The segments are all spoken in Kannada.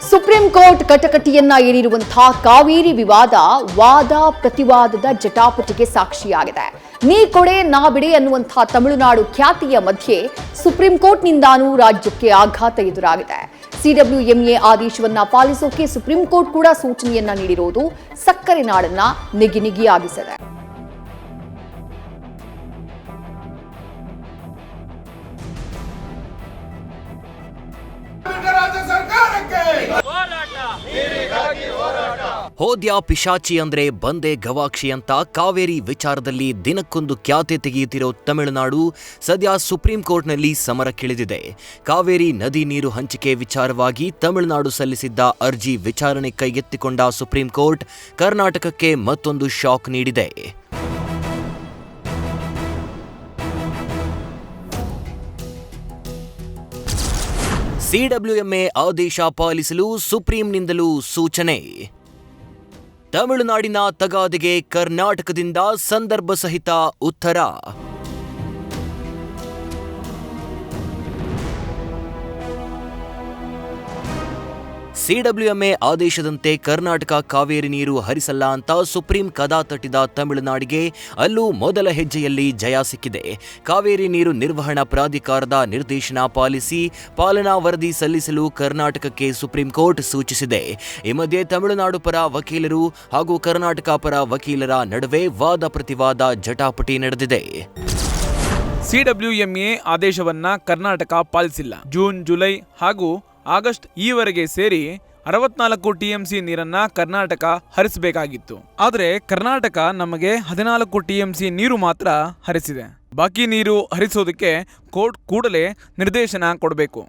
ಸುಪ್ರೀಂ ಕೋರ್ಟ್ ಕಟಕಟಿಯನ್ನ ಏರಿರುವಂತಹ ಕಾವೇರಿ ವಿವಾದ ವಾದ ಪ್ರತಿವಾದದ ಜಟಾಪಟಿಗೆ ಸಾಕ್ಷಿಯಾಗಿದೆ. ನೀ ಕೊಡೆ ನಾ ಬಿಡೆ ಅನ್ನುವಂತಹ ತಮಿಳುನಾಡು ಖ್ಯಾತಿಯ ಮಧ್ಯೆ ಸುಪ್ರೀಂ ಕೋರ್ಟ್ನಿಂದಾನೂ ರಾಜ್ಯಕ್ಕೆ ಆಘಾತ ಎದುರಾಗಿದೆ. ಸಿಡಬ್ಲ್ಯೂಎಂಎ ಆದೇಶವನ್ನ ಪಾಲಿಸೋಕೆ ಸುಪ್ರೀಂ ಕೋರ್ಟ್ ಕೂಡ ಸೂಚನೆಯನ್ನ ನೀಡಿರುವುದು ಸಕ್ಕರೆ ನಾಡನ್ನ ನಿಗಿನಿಗಿಯಾಗಿಸಿದೆ. ಹೋದ್ಯಾ ಪಿಶಾಚಿ ಅಂದ್ರೆ ಬಂದೆ ಗವಾಕ್ಷಿ ಅಂತ ಕಾವೇರಿ ವಿಚಾರದಲ್ಲಿ ದಿನಕ್ಕೊಂದು ಖ್ಯಾತೆ ತೆಗೆಯುತ್ತಿರೋ ತಮಿಳುನಾಡು ಸದ್ಯ ಸುಪ್ರೀಂ ಕೋರ್ಟ್ನಲ್ಲಿ ಸಮರಕ್ಕಿಳಿದಿದೆ. ಕಾವೇರಿ ನದಿ ನೀರು ಹಂಚಿಕೆ ವಿಚಾರವಾಗಿ ತಮಿಳುನಾಡು ಸಲ್ಲಿಸಿದ್ದ ಅರ್ಜಿ ವಿಚಾರಣೆ ಕೈಗೆತ್ತಿಕೊಂಡ ಸುಪ್ರೀಂ ಕೋರ್ಟ್ ಕರ್ನಾಟಕಕ್ಕೆ ಮತ್ತೊಂದು ಶಾಕ್ ನೀಡಿದೆ. ಸಿಡಬ್ಲ್ಯೂಎಂಎ ಆದೇಶ ಪಾಲಿಸಲು ಸುಪ್ರೀಂನಿಂದಲೂ ಸೂಚನೆ. ತಮಿಳುನಾಡಿನ ತಗಾದೆಗೆ ಕರ್ನಾಟಕದಿಂದ ಸಂದರ್ಭ ಸಹಿತ ಉತ್ತರ. ಸಿಡಬ್ಲ್ಯೂಎಂಎ ಆದೇಶದಂತೆ ಕರ್ನಾಟಕ ಕಾವೇರಿ ನೀರು ಹರಿಸಲ್ಲ ಅಂತ ಸುಪ್ರೀಂ ಕದಾ ತಟ್ಟಿದ ತಮಿಳುನಾಡಿಗೆ ಅಲ್ಲೂ ಮೊದಲ ಹೆಜ್ಜೆಯಲ್ಲಿ ಜಯ ಸಿಕ್ಕಿದೆ. ಕಾವೇರಿ ನೀರು ನಿರ್ವಹಣಾ ಪ್ರಾಧಿಕಾರದ ನಿರ್ದೇಶನ ಪಾಲಿಸಿ ಪಾಲನಾ ವರದಿ ಸಲ್ಲಿಸಲು ಕರ್ನಾಟಕಕ್ಕೆ ಸುಪ್ರೀಂ ಕೋರ್ಟ್ ಸೂಚಿಸಿದೆ. ಈ ಮಧ್ಯೆ ತಮಿಳುನಾಡು ಪರ ವಕೀಲರು ಹಾಗೂ ಕರ್ನಾಟಕ ಪರ ವಕೀಲರ ನಡುವೆ ವಾದ ಪ್ರತಿವಾದ ಜಟಾಪಟಿ ನಡೆದಿದೆ. ಸಿಡಬ್ಲ್ಯೂಎಂಎ ಆದೇಶವನ್ನ ಕರ್ನಾಟಕ ಪಾಲಿಸಿಲ್ಲ. ಜೂನ್, ಜುಲೈ ಹಾಗೂ ಆಗಸ್ಟ್ ಈವರೆಗೆ ಸೇರಿ 64 ಟಿಎಂಸಿ ನೀರನ್ನ ಕರ್ನಾಟಕ ಹರಿಸಬೇಕಾಗಿತ್ತು. ಆದರೆ ಕರ್ನಾಟಕ ನಮಗೆ 14 ಟಿಎಂಸಿ ನೀರು ಮಾತ್ರ ಹರಿಸಿದೆ. ಬಾಕಿ ನೀರು ಹರಿಸೋದಕ್ಕೆ ಕೋರ್ಟ್ ಕೂಡಲೇ ನಿರ್ದೇಶನ ಕೊಡಬೇಕು.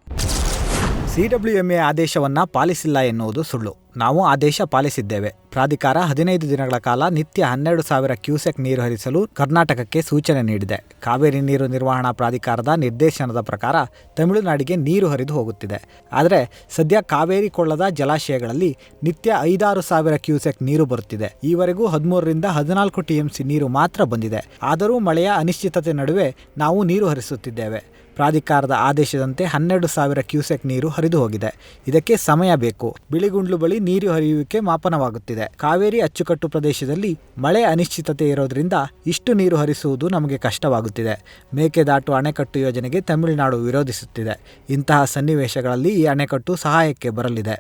ಸಿಡಬ್ಲ್ಯೂಎಂಎ ಆದೇಶವನ್ನು ಪಾಲಿಸಿಲ್ಲ ಎನ್ನುವುದು ಸುಳ್ಳು. ನಾವು ಆದೇಶ ಪಾಲಿಸಿದ್ದೇವೆ. ಪ್ರಾಧಿಕಾರ 15 ದಿನಗಳ ಕಾಲ ನಿತ್ಯ 12,000 ಕ್ಯೂಸೆಕ್ ನೀರು ಹರಿಸಲು ಕರ್ನಾಟಕಕ್ಕೆ ಸೂಚನೆ ನೀಡಿದೆ. ಕಾವೇರಿ ನೀರು ನಿರ್ವಹಣಾ ಪ್ರಾಧಿಕಾರದ ನಿರ್ದೇಶನದ ಪ್ರಕಾರ ತಮಿಳುನಾಡಿಗೆ ನೀರು ಹರಿದು ಹೋಗುತ್ತಿದೆ. ಆದರೆ ಸದ್ಯ ಕಾವೇರಿ ಕೊಳ್ಳದ ಜಲಾಶಯಗಳಲ್ಲಿ ನಿತ್ಯ 5-6 ಕ್ಯೂಸೆಕ್ ನೀರು ಬರುತ್ತಿದೆ. ಈವರೆಗೂ 13ರಿಂದ 14 ಟಿಎಂಸಿ ನೀರು ಮಾತ್ರ ಬಂದಿದೆ. ಆದರೂ ಮಳೆಯ ಅನಿಶ್ಚಿತತೆ ನಡುವೆ ನಾವು ನೀರು ಹರಿಸುತ್ತಿದ್ದೇವೆ. ಪ್ರಾಧಿಕಾರದ ಆದೇಶದಂತೆ 12,000 ಕ್ಯೂಸೆಕ್ ನೀರು ಹರಿದು ಹೋಗಿದೆ. ಇದಕ್ಕೆ ಸಮಯ ಬೇಕು. ಬಿಳಿಗುಂಡ್ಲು ಬಳಿ ನೀರು ಹರಿಯುವಿಕೆ ಮಾಪನವಾಗುತ್ತಿದೆ. ಕಾವೇರಿ ಅಚ್ಚುಕಟ್ಟು ಪ್ರದೇಶದಲ್ಲಿ ಮಳೆ ಅನಿಶ್ಚಿತತೆ ಇರೋದ್ರಿಂದ ಇಷ್ಟು ನೀರು ಹರಿಸುವುದು ನಮಗೆ ಕಷ್ಟವಾಗುತ್ತಿದೆ. ಮೇಕೆದಾಟು ಅಣೆಕಟ್ಟು ಯೋಜನೆಗೆ ತಮಿಳುನಾಡು ವಿರೋಧಿಸುತ್ತಿದೆ. ಇಂತಹ ಸನ್ನಿವೇಶಗಳಲ್ಲಿ ಈ ಅಣೆಕಟ್ಟು ಸಹಾಯಕ್ಕೆ ಬರಲಿದೆ.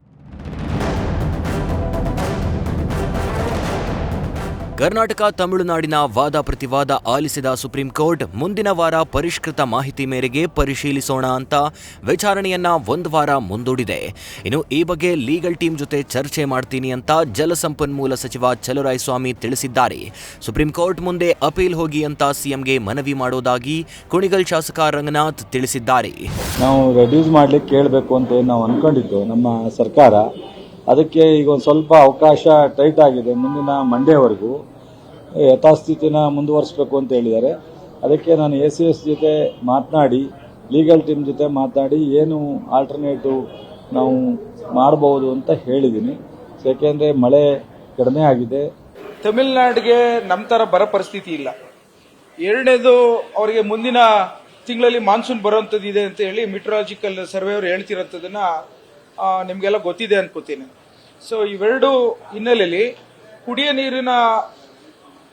ಕರ್ನಾಟಕ ತಮಿಳುನಾಡಿನ ವಾದ ಪ್ರತಿವಾದ ಆಲಿಸಿದ ಸುಪ್ರೀಂ ಕೋರ್ಟ್ ಮುಂದಿನ ವಾರ ಪರಿಷ್ಕೃತ ಮಾಹಿತಿ ಮೇರೆಗೆ ಪರಿಶೀಲಿಸೋಣ ಅಂತ ವಿಚಾರಣೆಯನ್ನ ಒಂದು ವಾರ ಮುಂದೂಡಿದೆ. ಇನ್ನು ಈ ಬಗ್ಗೆ ಲೀಗಲ್ ಟೀಮ್ ಜೊತೆ ಚರ್ಚೆ ಮಾಡ್ತೀನಿ ಅಂತ ಜಲಸಂಪನ್ಮೂಲ ಸಚಿವ ಚಲುರಾಯಸ್ವಾಮಿ ತಿಳಿಸಿದ್ದಾರೆ. ಸುಪ್ರೀಂ ಕೋರ್ಟ್ ಮುಂದೆ ಅಪೀಲ್ ಹೋಗಿ ಅಂತ ಸಿಎಂಗೆ ಮನವಿ ಮಾಡೋದಾಗಿ ಕುಣಿಗಲ್ ಶಾಸಕ ರಂಗನಾಥ್ ತಿಳಿಸಿದ್ದಾರೆ. ನಾವು ರೆಡ್ಯೂಸ್ ಮಾಡ್ಲಿಕ್ಕೆ ಕೇಳಬೇಕು ಅಂತ ನಾವು ಅನ್ಕೊಂಡಿದ್ದು ನಮ್ಮ ಸರ್ಕಾರ. ಅದಕ್ಕೆ ಈಗ ಒಂದು ಸ್ವಲ್ಪ ಅವಕಾಶ ಟೈಟ್ ಆಗಿದೆ. ಮುಂದಿನ ಮಂಡೇವರೆಗೂ ಯಥಾಸ್ಥಿತಿನ ಮುಂದುವರಿಸಬೇಕು ಅಂತ ಹೇಳಿದ್ದಾರೆ. ಅದಕ್ಕೆ ನಾನು ACS ಜೊತೆ ಮಾತನಾಡಿ, ಲೀಗಲ್ ಟೀಮ್ ಜೊತೆ ಮಾತನಾಡಿ ಏನು ಆಲ್ಟರ್ನೇಟಿವ್ ನಾವು ಮಾಡಬಹುದು ಅಂತ ಹೇಳಿದ್ದೀನಿ. ಯಾಕೆಂದರೆ ಮಳೆ ಕಡಿಮೆ ಆಗಿದೆ. ತಮಿಳುನಾಡಿಗೆ ನಮ್ಮ ಥರ ಬರೋ ಪರಿಸ್ಥಿತಿ ಇಲ್ಲ. ಎರಡನೇದು, ಅವರಿಗೆ ಮುಂದಿನ ತಿಂಗಳಲ್ಲಿ ಮಾನ್ಸೂನ್ ಬರುವಂಥದ್ದು ಇದೆ ಅಂತ ಹೇಳಿ ಮೆಟ್ರಾಲಜಿಕಲ್ ಸರ್ವೆ ಅವರು ಹೇಳ್ತಿರೋಂಥದ್ದನ್ನ ನಿಮಗೆಲ್ಲ ಗೊತ್ತಿದೆ ಅನ್ಕೋತೀನಿ. ಸೊ ಇವೆರಡು ಹಿನ್ನೆಲೆಯಲ್ಲಿ ಕುಡಿಯ ನೀರಿನ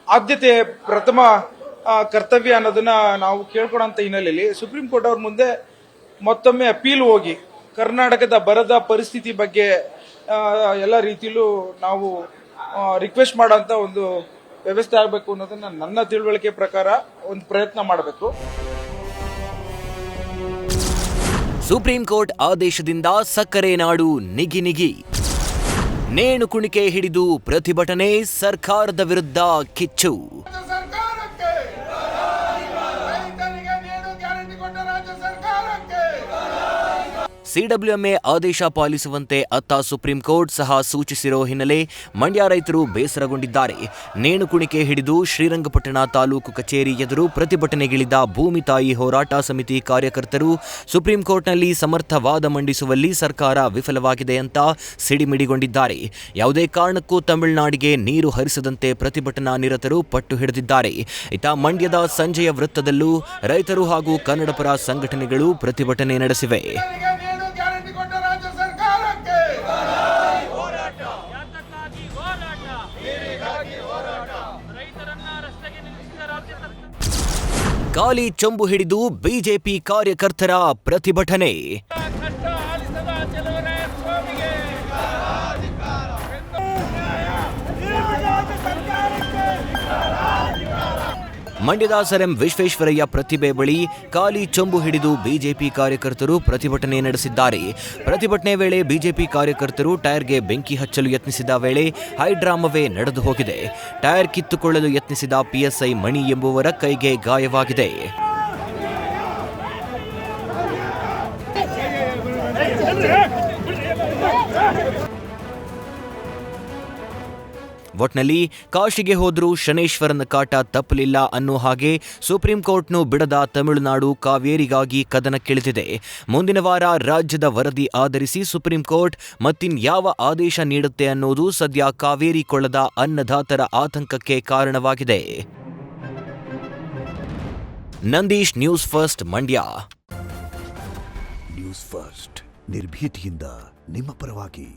ಆದ್ಯತೆ ಪ್ರಥಮ ಕರ್ತವ್ಯ ಅನ್ನೋದನ್ನ ನಾವು ಕೇಳ್ಕೊಳಂತ ಹಿನ್ನೆಲೆಯಲ್ಲಿ ಸುಪ್ರೀಂ ಕೋರ್ಟ್ ಅವ್ರ ಮುಂದೆ ಮತ್ತೊಮ್ಮೆ ಅಪೀಲ್ ಹೋಗಿ ಕರ್ನಾಟಕದ ಬರದ ಪರಿಸ್ಥಿತಿ ಬಗ್ಗೆ ಎಲ್ಲ ರೀತಿಯಲ್ಲೂ ನಾವು ರಿಕ್ವೆಸ್ಟ್ ಮಾಡೋಂಥ ಒಂದು ವ್ಯವಸ್ಥೆ ಆಗಬೇಕು ಅನ್ನೋದನ್ನ ನನ್ನ ತಿಳುವಳಿಕೆ ಪ್ರಕಾರ ಒಂದು ಪ್ರಯತ್ನ ಮಾಡಬೇಕು. ಸುಪ್ರೀಂ ಕೋರ್ಟ್ ಆದೇಶದಿಂದ ಸಕ್ಕರೆ ನಾಡು ನಿಗಿ. ನೇಣು ಕುಣಿಕೆ ಹಿಡಿದು ಪ್ರತಿಭಟನೆ, ಸರ್ಕಾರದ ವಿರುದ್ಧ ಕಿಚ್ಚು. ಸಿಡಬ್ಲ್ಯೂಎಂಎ ಆದೇಶ ಪಾಲಿಸುವಂತೆ ಅತ್ತ ಸುಪ್ರೀಂ ಕೋರ್ಟ್ ಸಹ ಸೂಚಿಸಿರೋ ಹಿನ್ನೆಲೆ ಮಂಡ್ಯ ರೈತರು ಬೇಸರಗೊಂಡಿದ್ದಾರೆ. ನೇಣು ಕುಣಿಕೆ ಹಿಡಿದು ಶ್ರೀರಂಗಪಟ್ಟಣ ತಾಲೂಕು ಕಚೇರಿ ಎದುರು ಪ್ರತಿಭಟನೆಗಿಳಿದ ಭೂಮಿ ತಾಯಿ ಹೋರಾಟ ಸಮಿತಿ ಕಾರ್ಯಕರ್ತರು ಸುಪ್ರೀಂ ಕೋರ್ಟ್ನಲ್ಲಿ ಸಮರ್ಥ ವಾದ ಮಂಡಿಸುವಲ್ಲಿ ಸರ್ಕಾರ ವಿಫಲವಾಗಿದೆ ಅಂತ ಸಿಡಿಮಿಡಿಗೊಂಡಿದ್ದಾರೆ. ಯಾವುದೇ ಕಾರಣಕ್ಕೂ ತಮಿಳುನಾಡಿಗೆ ನೀರು ಹರಿಸದಂತೆ ಪ್ರತಿಭಟನಾ ನಿರತರು ಪಟ್ಟು ಹಿಡಿದಿದ್ದಾರೆ. ಇತ್ತ ಮಂಡ್ಯದ ಸಂಜೆಯ ವೃತ್ತದಲ್ಲೂ ರೈತರು ಹಾಗೂ ಕನ್ನಡಪರ ಸಂಘಟನೆಗಳು ಪ್ರತಿಭಟನೆ ನಡೆಸಿವೆ. ಗ್ಯಾರಂಟಿ ಕೊಟ್ಟ ರಾಜ್ಯ ಸರ್ಕಾರಕ್ಕೆ ಖಾಲಿ ಚೊಂಬು ಹಿಡಿದು ಬಿಜೆಪಿ ಕಾರ್ಯಕರ್ತರ ಪ್ರತಿಭಟನೆ. ಮಂಡ್ಯದ ಸರ್ ಎಂ ವಿಶ್ವೇಶ್ವರಯ್ಯ ಪ್ರತಿಭೆ ಬಳಿ ಖಾಲಿ ಚೊಂಬು ಹಿಡಿದು ಬಿಜೆಪಿ ಕಾರ್ಯಕರ್ತರು ಪ್ರತಿಭಟನೆ ನಡೆಸಿದ್ದಾರೆ. ಪ್ರತಿಭಟನೆ ವೇಳೆ ಬಿಜೆಪಿ ಕಾರ್ಯಕರ್ತರು ಟೈರ್ಗೆ ಬೆಂಕಿ ಹಚ್ಚಲು ಯತ್ನಿಸಿದ ವೇಳೆ ಹೈಡ್ರಾಮವೇ ನಡೆದು ಹೋಗಿದೆ. ಟೈರ್ ಕಿತ್ತುಕೊಳ್ಳಲು ಯತ್ನಿಸಿದ ಪಿಎಸ್ಐ ಮಣಿ ಎಂಬುವರ ಕೈಗೆ ಗಾಯವಾಗಿದೆ. ಒಟ್ನಲ್ಲಿ ಕಾಶಿಗೆ ಹೋದ್ರೂ ಶನೇಶ್ವರನ ಕಾಟ ತಪ್ಪಲಿಲ್ಲ ಅನ್ನೋ ಹಾಗೆ ಸುಪ್ರೀಂ ಕೋರ್ಟ್ನು ಬಿಡದ ತಮಿಳುನಾಡು ಕಾವೇರಿಗಾಗಿ ಕದನಕ್ಕಿಳಿದಿದೆ. ಮುಂದಿನ ವಾರ ರಾಜ್ಯದ ವರದಿ ಆಧರಿಸಿ ಸುಪ್ರೀಂ ಕೋರ್ಟ್ ಮತ್ತಿನ್ಯಾವ ಆದೇಶ ನೀಡುತ್ತೆ ಅನ್ನೋದು ಸದ್ಯ ಕಾವೇರಿ ಕೊಳ್ಳದ ಅನ್ನದಾತರ ಆತಂಕಕ್ಕೆ ಕಾರಣವಾಗಿದೆ. Nandish, news first, Mandya. News first ನಿರ್ಭೀತಿಯಿಂದ ನಿಮ್ಮ ಪರವಾಗಿ.